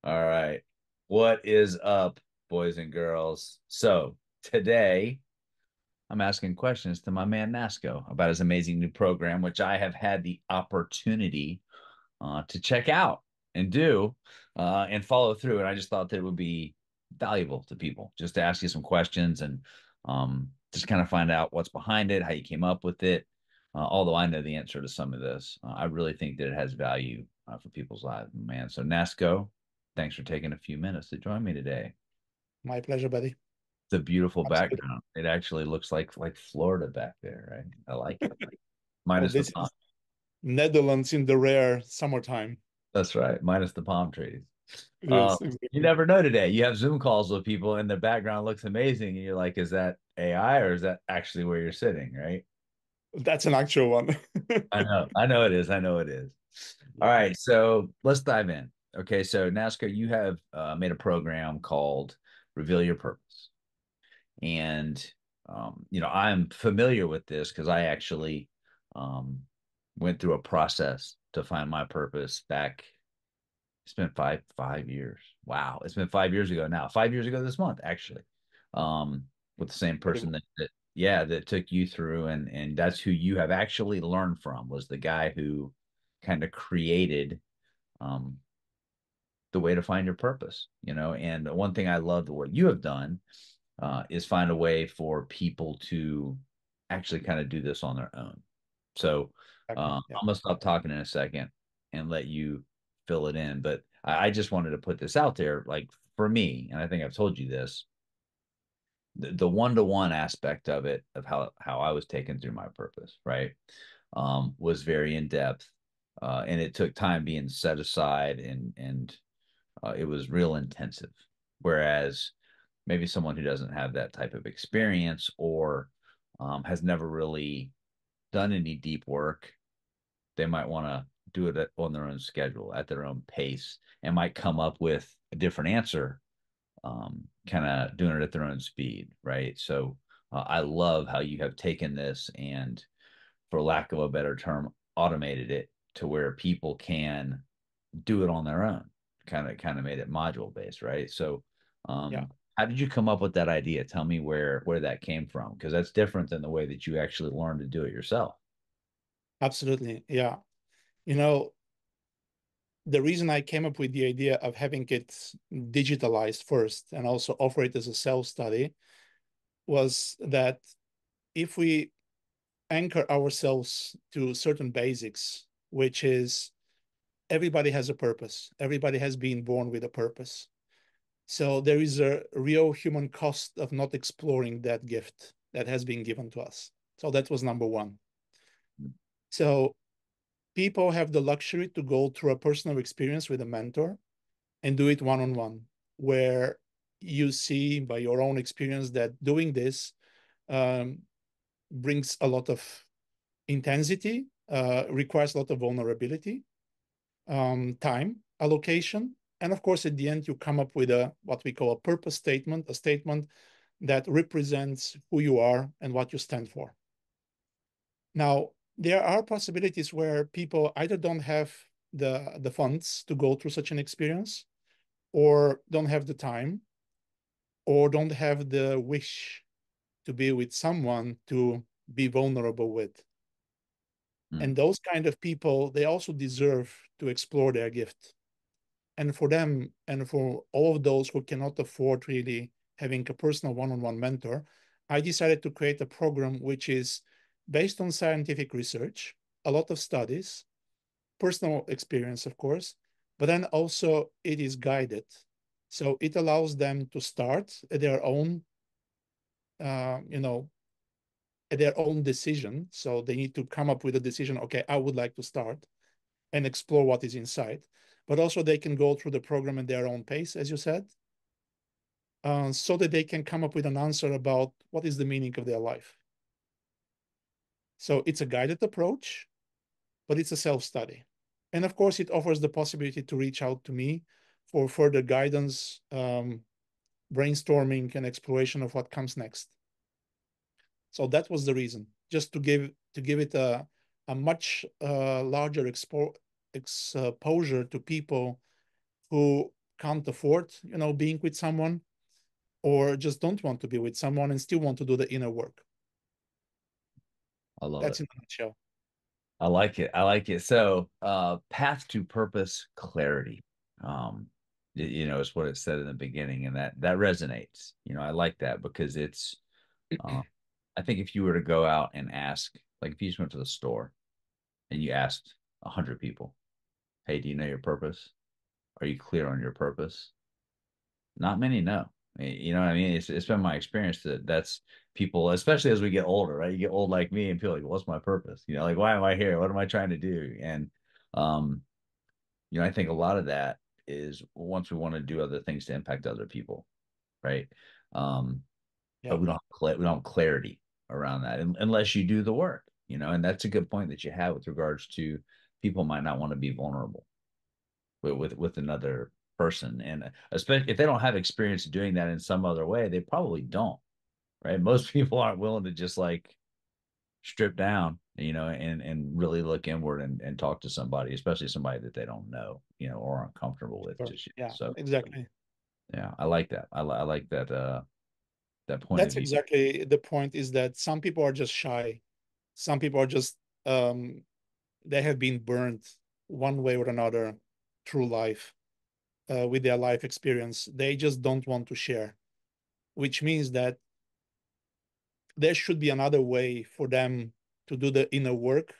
All right. What is up, boys and girls? So today I'm asking questions to my man Nasco about his amazing new program, which I have had the opportunity to check out and do and follow through. And I just thought that it would be valuable to people just to ask you some questions and just kind of find out what's behind it, how you came up with it. Although I know the answer to some of this, I really think that it has value for people's lives, man. So, Nasco, thanks for taking a few minutes to join me today. My pleasure, buddy. It's a beautiful Absolutely. background. It actually looks like Florida back there, right? I like it. Well, Minus the this palm. is Netherlands in the rare summertime. That's right. Minus the palm trees. Uh, Yes, you exactly. never know today. You have Zoom calls with people and the background looks amazing. And you're like, is that AI or is that actually where you're sitting? Right. That's an actual one. I know. I know it is. I know it is. All Yeah, right. So let's dive in. Okay. So, NASCAR, you have made a program called Reveal Your Purpose. And, I'm familiar with this because I actually um, went through a process to find my purpose back. It's been five years. Wow. It's been 5 years ago now. 5 years ago this month, actually. With the same person incredible. that took you through and that's who you have actually learned from was the guy who kind of created um the way to find your purpose, and one thing I love what you have done is find a way for people to actually kind of do this on their own. So Exactly. Yeah, I'm gonna stop talking in a second and let you fill it in. But I just wanted to put this out there, like for me, and I think I've told you this, the one-to-one aspect of it, of how I was taken through my purpose, right, was very in depth, and it took time being set aside, and it was real intensive. Whereas maybe someone who doesn't have that type of experience or has never really done any deep work, they might want to do it on their own schedule, at their own pace, and might come up with a different answer, kind of doing it at their own speed, right? So I love how you have taken this and, for lack of a better term, automated it to where people can do it on their own. Kind of made it module based, right? So, yeah, how did you come up with that idea? Tell me where that came from, because that's different than the way that you actually learned to do it yourself. absolutely. Yeah. You know, the reason I came up with the idea of having it digitalized first and also offer it as a self-study was that if we anchor ourselves to certain basics, which is everybody has a purpose, everybody has been born with a purpose. So there is a real human cost of not exploring that gift that has been given to us. So that was number one. So people have the luxury to go through a personal experience with a mentor and do it one on one, where you see by your own experience that doing this um, brings a lot of intensity, requires a lot of vulnerability, time allocation, and of course, at the end, you come up with a what we call a purpose statement, a statement that represents who you are and what you stand for. Now, there are possibilities where people either don't have the funds to go through such an experience, or don't have the time, or don't have the wish to be with someone to be vulnerable with. Mm, And those kind of people, they also deserve to explore their gift. And for them, and for all of those who cannot afford really having a personal one-on-one mentor, I decided to create a program which is based on scientific research, a lot of studies, personal experience, of course, but then also it is guided. So it allows them to start at their own, uh, you know, at their own decision. So they need to come up with a decision. Okay, I would like to start and explore what is inside. But also they can go through the program at their own pace, as you said, so that they can come up with an answer about what is the meaning of their life. So it's a guided approach, but it's a self-study. And of course, it offers the possibility to reach out to me for further guidance, brainstorming, and exploration of what comes next. So that was the reason, just to give it a much larger exposure to people who can't afford, being with someone, or just don't want to be with someone and still want to do the inner work. I love That's it. in a nutshell. I like it. I like it. So, path to purpose, clarity. Is what it said in the beginning, and that resonates. I like that because it's. Uh, I think if you were to go out and ask, like if you just went to the store and you asked 100 people, "Hey, do you know your purpose? Are you clear on your purpose?" Not many know. You know what I mean? It's been my experience that's people, especially as we get older, right? You get old like me, and people are like, "What's my purpose? Like why am I here? What am I trying to do?" And um, I think a lot of that is once we want to do other things to impact other people, right? Um, Yeah, but we don't have clarity around that unless you do the work, and that's a good point that you have with regards to people might not want to be vulnerable with another person, and especially if they don't have experience doing that in some other way, they probably don't, right? Most people aren't willing to just like strip down, and really look inward and talk to somebody, especially somebody that they don't know, or aren't comfortable with sure. just yet. Yeah, So exactly. yeah, I like that. I like that that point of That's view. exactly the point, is that some people are just shy. Some people are just, they have been burned one way or another through life, with their life experience. They just don't want to share, which means that there should be another way for them to do the inner work.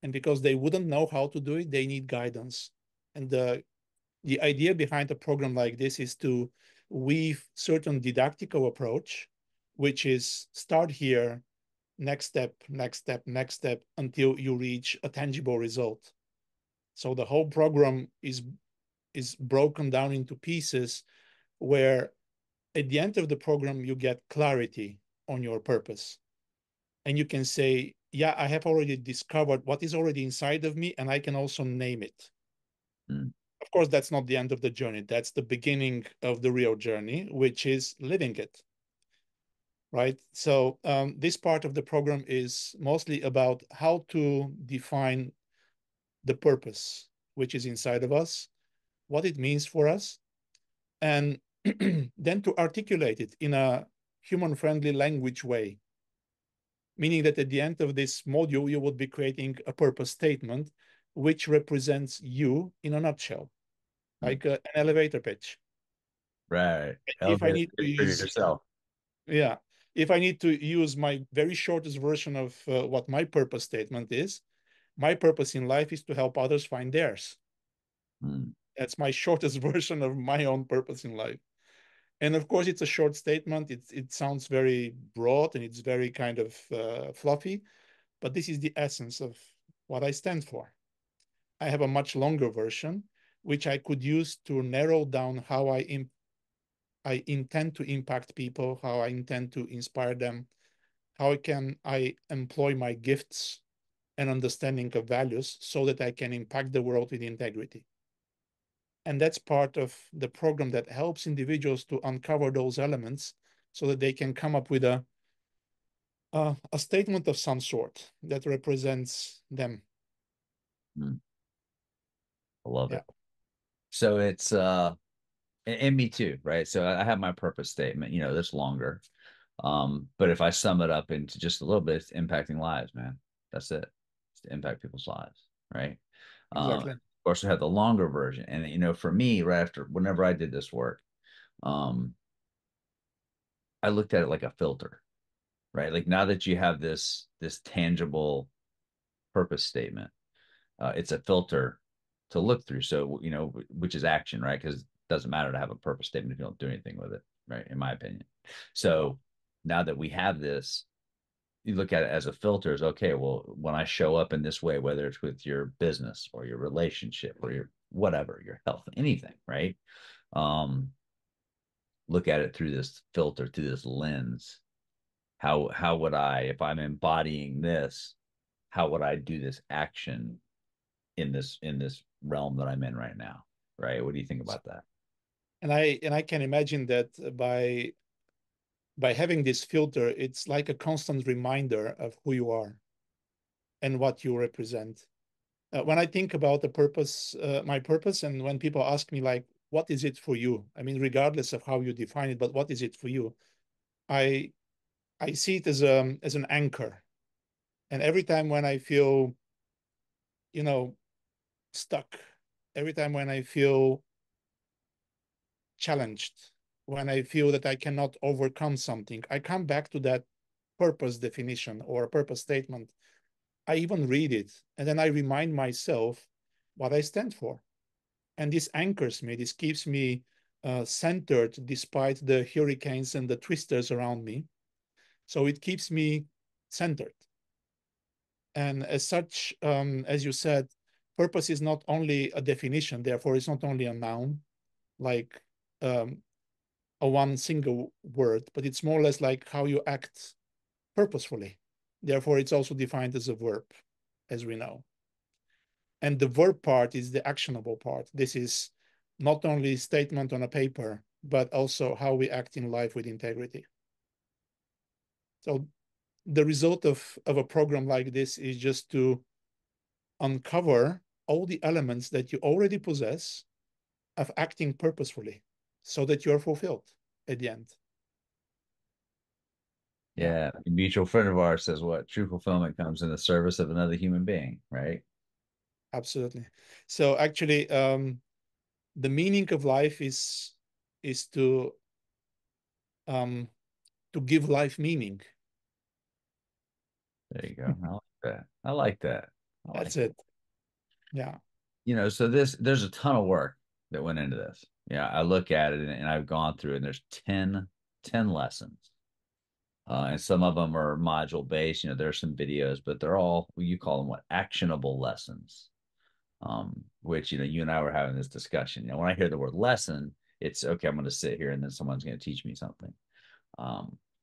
And because they wouldn't know how to do it, they need guidance. And the idea behind a program like this is to weave certain didactical approach, which is start here, next step, next step, next step, until you reach a tangible result. So the whole program is broken down into pieces where at the end of the program you get clarity on your purpose, and you can say, yeah, I have already discovered what is already inside of me, and I can also name it. Mm, Of course, that's not the end of the journey. That's the beginning of the real journey, which is living it. Right. So this part of the program is mostly about how to define the purpose which is inside of us, what it means for us, and then to articulate it in a human friendly language way. Meaning that at the end of this module, you would be creating a purpose statement which represents you in a nutshell, mm. like an elevator pitch. Right. If I Elevator need to for use, yourself. yeah, if I need to use my very shortest version of what my purpose statement is, my purpose in life is to help others find theirs. Mm, That's my shortest version of my own purpose in life. And of course, it's a short statement. It sounds very broad and it's very kind of fluffy, but this is the essence of what I stand for. I have a much longer version, which I could use to narrow down how I intend to impact people, how I intend to inspire them, how can I employ my gifts and understanding of values so that I can impact the world with integrity. And that's part of the program that helps individuals to uncover those elements so that they can come up with a statement of some sort that represents them. mm. I love Yeah, it. So it's and me too, right? So I have my purpose statement, that's longer. But if I sum it up into just a little bit, it's impacting lives, man. That's it. It's to impact people's lives, right? Of exactly. course, I have the longer version. And for me, right after whenever I did this work, um, I looked at it like a filter, right? Like now that you have this tangible purpose statement, it's a filter to look through. So, which is action, right? Because it doesn't matter to have a purpose statement if you don't do anything with it, right? In my opinion. Yeah. So now that we have this, you look at it as a filter is okay. Well, when I show up in this way, whether it's with your business or your relationship or your whatever, your health, anything, right? Um, Look at it through this filter, through this lens. How would I, if I'm embodying this, how would I do this action in this realm that I'm in right now? Right? What do you think about that? And I can imagine that by having this filter, it's like a constant reminder of who you are and what you represent. When I think about the purpose, my purpose, and when people ask me like, what is it for you? I mean, regardless of how you define it, but what is it for you? I I see it as an anchor. And every time when I feel, you know, stuck, every time when I feel challenged, when I feel that I cannot overcome something, I come back to that purpose definition or purpose statement. I even read it, and then I remind myself what I stand for. And this anchors me, this keeps me centered despite the hurricanes and the twisters around me. So it keeps me centered. And as such, as you said, purpose is not only a definition, therefore, it's not only a noun, like um, a one single word, but it's more or less like how you act purposefully. Therefore, it's also defined as a verb, as we know. And the verb part is the actionable part. This is not only statement on a paper, but also how we act in life with integrity. So the result of a program like this is just to uncover all the elements that you already possess of acting purposefully so that you're fulfilled at the end. Yeah, Yeah. A mutual friend of ours says what true fulfillment comes in the service of another human being, right? absolutely. So actually, the meaning of life is um, to give life meaning. There you go. I like that. I like that. I like That's that. it. Yeah. So there's a ton of work that went into this. Yeah, I look at it and I've gone through it, and there's 10 lessons. And some of them are module based. There's some videos, but they're all, you call them what, actionable lessons. Which, you and I were having this discussion. When I hear the word lesson, it's okay, I'm going to sit here and then someone's going to teach me something.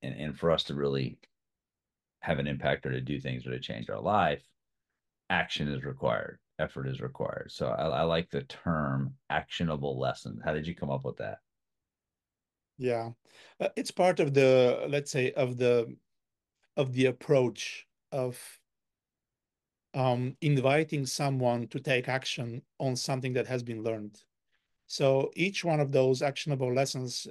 And for us to really have an impact or to do things or to change our life, action is required, effort is required. So I like the term actionable lesson. How did you come up with that? Yeah. It's part of the, let's say, of the approach of inviting someone to take action on something that has been learned. So each one of those actionable lessons,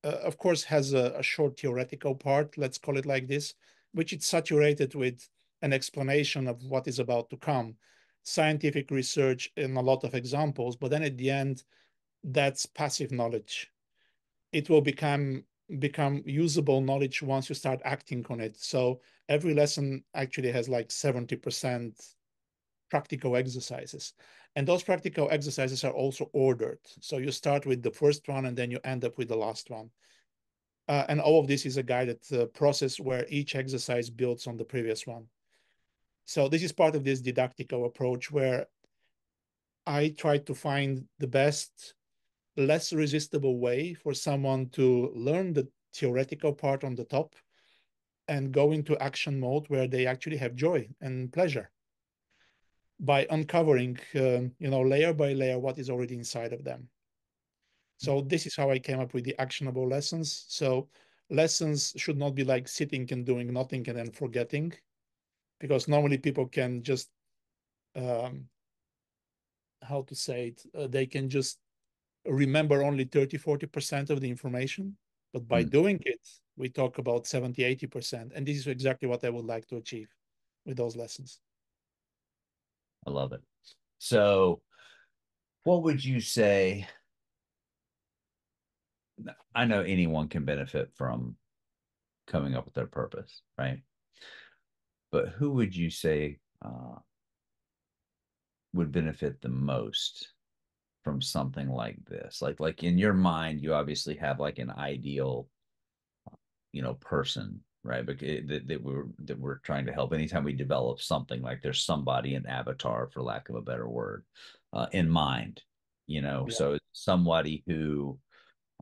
of course, has a short theoretical part, let's call it like this, which is saturated with an explanation of what is about to come, scientific research and a lot of examples. But then at the end, that's passive knowledge. It will become usable knowledge once you start acting on it. So every lesson actually has like 70% practical exercises. And those practical exercises are also ordered. So you start with the first one and then you end up with the last one. And all of this is a guided process where each exercise builds on the previous one. So this is part of this didactical approach where I try to find the best, less resistible way for someone to learn the theoretical part on the top and go into action mode where they actually have joy and pleasure by uncovering, layer by layer what is already inside of them. So this is how I came up with the actionable lessons. So lessons should not be like sitting and doing nothing and then forgetting, because normally people can just, um, how to say it, they can just remember only 30, 40% of the information. But by Hmm, doing it, we talk about 70, 80%. And this is exactly what I would like to achieve with those lessons. I love it. So, what would you say? I know anyone can benefit from coming up with their purpose, right? But who would you say would benefit the most from something like this? Like in your mind, you obviously have like an ideal, person, right? But that we're trying to help. Anytime we develop something, like there's somebody, an avatar, for lack of a better word, in mind. Yeah. So it's somebody who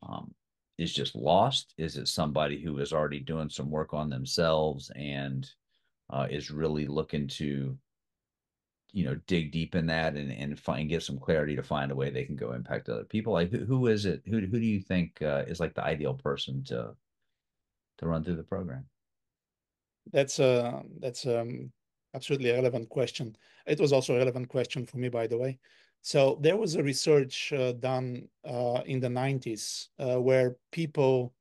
um, is just lost. Is it somebody who is already doing some work on themselves and is really looking to dig deep in that and find get some clarity to find a way they can go impact other people? Like who is it? Who do you think is like the ideal person to run through the program? That's absolutely a relevant question. It was also a relevant question for me, by the way. So there was a research done in the 90s where people,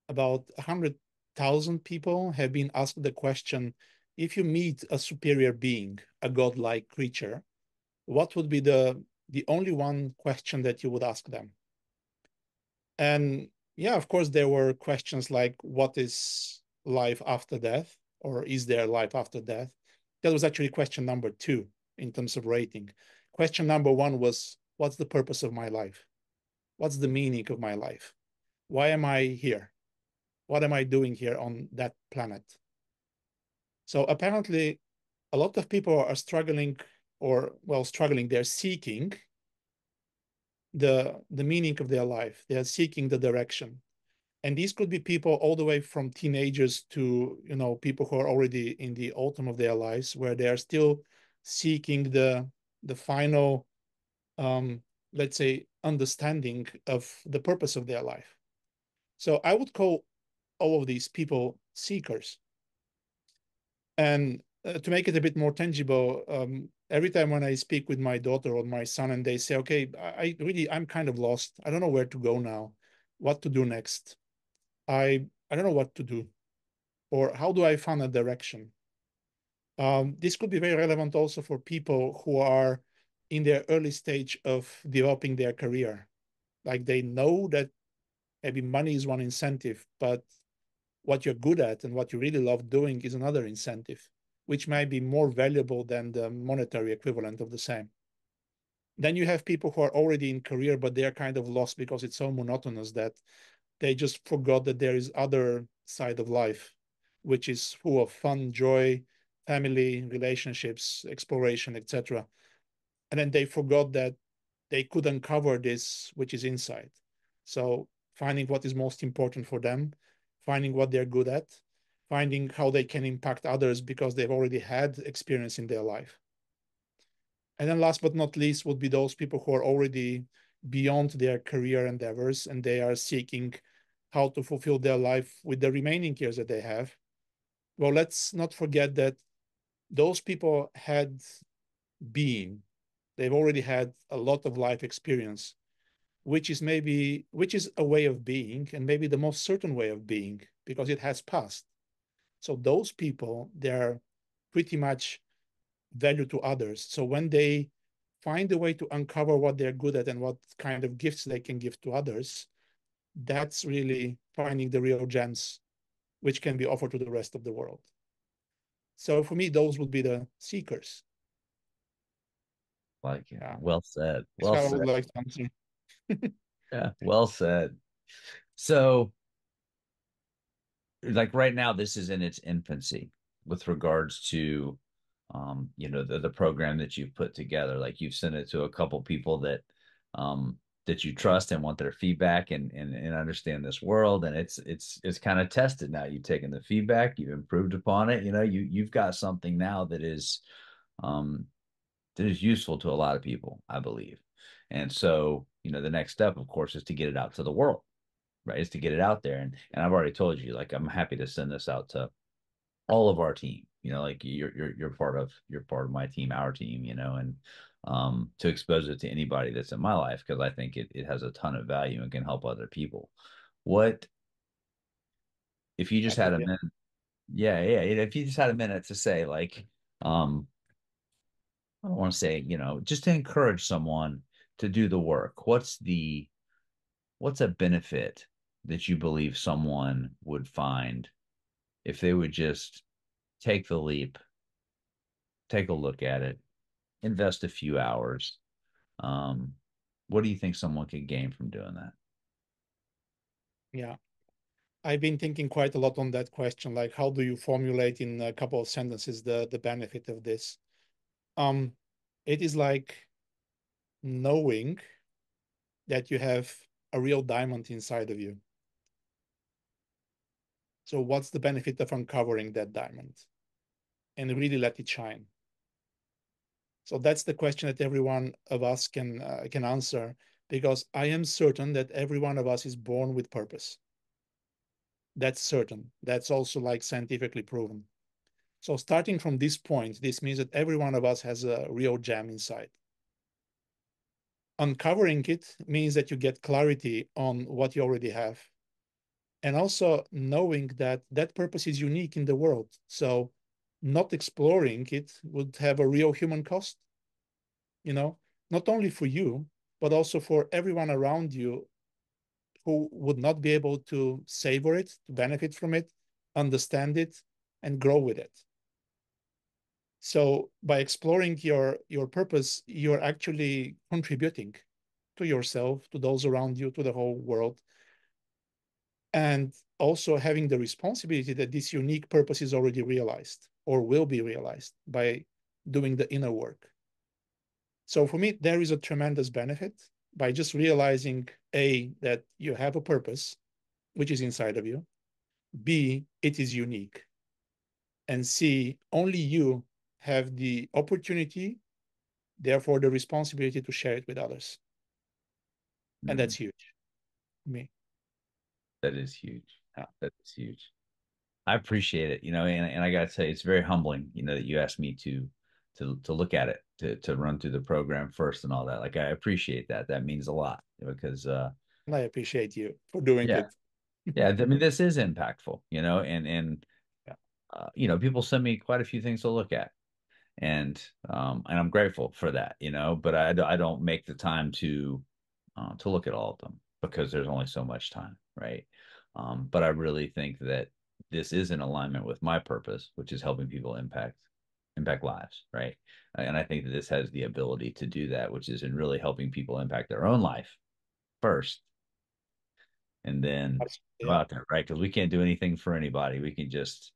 about 100,000 people, have been asked the question, if you meet a superior being, a godlike creature, what would be the only one question that you would ask them? And yeah, of course, there were questions like, what is life after death? Or is there life after death? That was actually question number two in terms of rating. Question number one was, what's the purpose of my life? What's the meaning of my life? Why am I here? What am I doing here on that planet? So apparently, a lot of people are struggling, or well, struggling, they're seeking the meaning of their life. They are seeking the direction. And these could be people all the way from teenagers to, people who are already in the autumn of their lives, where they are still seeking the final, um, let's say, understanding of the purpose of their life. So I would call all of these people seekers. And to make it a bit more tangible, every time when I speak with my daughter or my son, and they say, "Okay, I'm kind of lost. I don't know where to go now, what to do next. I don't know what to do, or how do I find a direction?" This could be very relevant also for people who are in their early stage of developing their career. Like they know that maybe money is one incentive, but what you're good at and what you really love doing is another incentive, which might be more valuable than the monetary equivalent of the same. Then you have people who are already in career, but they're kind of lost because it's so monotonous that they just forgot that there is other side of life, which is full of fun, joy, family, relationships, exploration, etc. And then they forgot that they could uncover this, which is inside. So finding what is most important for them, finding what they're good at, finding how they can impact others because they've already had experience in their life. And then last but not least would be those people who are already beyond their career endeavors and they are seeking how to fulfill their life with the remaining years that they have. Well, let's not forget that those people had being, they've already had a lot of life experience, which is a way of being and maybe the most certain way of being because it has passed. So those people, they're pretty much value to others. So when they find a way to uncover what they're good at and what kind of gifts they can give to others, that's really finding the real gems which can be offered to the rest of the world. So for me, those would be the seekers. Like it. Yeah, Well said. that's Well how I said. would like to answer. Yeah, well said. So, like right now, this is in its infancy with regards to, the program that you've put together. Like you've sent it to a couple people um, that you trust and want their feedback and understand this world. And it's kind of tested now. You've taken the feedback, you've improved upon it. You've got something now um, that is useful to a lot of people, I believe. And so, the next step, of course, is to get it out to the world, right? Is to get it out there. And I've already told you, like, I'm happy to send this out to all of our team. Like you're part of my team, our team, and to expose it to anybody that's in my life because I think it has a ton of value and can help other people. What if you just Happy had a to. minute? Yeah, yeah. If you just had a minute to say, like, I don't want to say, just to encourage someone to do the work. What's a benefit that you believe someone would find if they would just take the leap, take a look at it, invest a few hours? Um, what do you think someone could gain from doing that? Yeah. I've been thinking quite a lot on that question, like how do you formulate in a couple of sentences the benefit of this? Um, it is like knowing that you have a real diamond inside of you. So what's the benefit of uncovering that diamond and really let it shine? So that's the question that every one of us can answer, because I am certain that every one of us is born with purpose. That's certain. That's also like scientifically proven. So starting from this point, this means that every one of us has a real gem inside. uncovering it means that you get clarity on what you already have, and also knowing that that purpose is unique in the world. So not exploring it would have a real human cost, you know, not only for you, but also for everyone around you who would not be able to savor it, to benefit from it, understand it, and grow with it. So by exploring your purpose, you're actually contributing to yourself, to those around you, to the whole world, and also having the responsibility that this unique purpose is already realized or will be realized by doing the inner work. So for me, there is a tremendous benefit by just realizing A, that you have a purpose, which is inside of you, B, it is unique, and C, only you have the opportunity, therefore the responsibility to share it with others. And Mm, that's huge for me. that is huge. Yeah. That is huge. I appreciate it, and I gotta say it's very humbling, that you asked me to look at it, to run through the program first and all that. Like I appreciate that. That means a lot because And I appreciate you for doing yeah, it. yeah. I mean, this is impactful, and Yeah. people send me quite a few things to look at, and I'm grateful for that, but I don't make the time to look at all of them because there's only so much time, right? But I really think that this is in alignment with my purpose, which is helping people impact lives, right? And I think that this has the ability to do that, which is in really helping people impact their own life first, and then go Yeah. out there, right? Because we can't do anything for anybody. We can just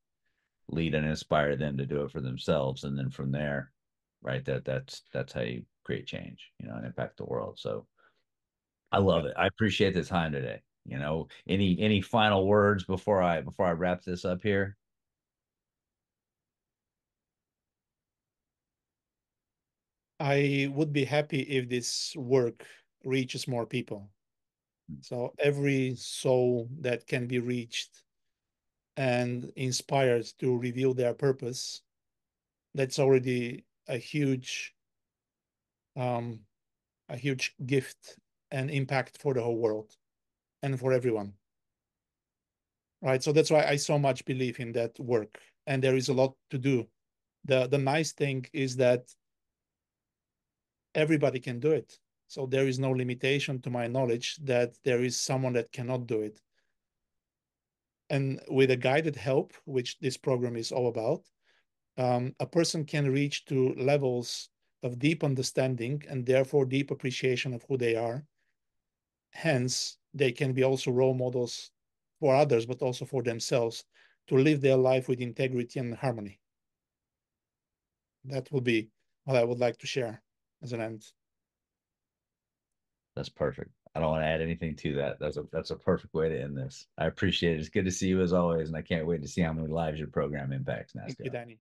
lead and inspire them to do it for themselves, and then from there, right? That's how you create change, and impact the world. So I Yeah. love it. I appreciate the time today. Any final words before I wrap this up here? I would be happy if this work reaches more people. So every soul that can be reached and inspired to reveal their purpose, that's already um, a huge gift and impact for the whole world and for everyone. Right. So that's why I so much believe in that work. And there is a lot to do. The nice thing is that everybody can do it. So there is no limitation to my knowledge that there is someone that cannot do it. And with a guided help, which this program is all about, a person can reach to levels of deep understanding and therefore deep appreciation of who they are. Hence, they can be also role models for others, but also for themselves to live their life with integrity and harmony. That would be what I would like to share as an end. That's perfect. I don't want to add anything to that. That's a perfect way to end this. I appreciate it. It's good to see you as always, and I can't wait to see how many lives your program impacts, Thank you, Nastia. Danny.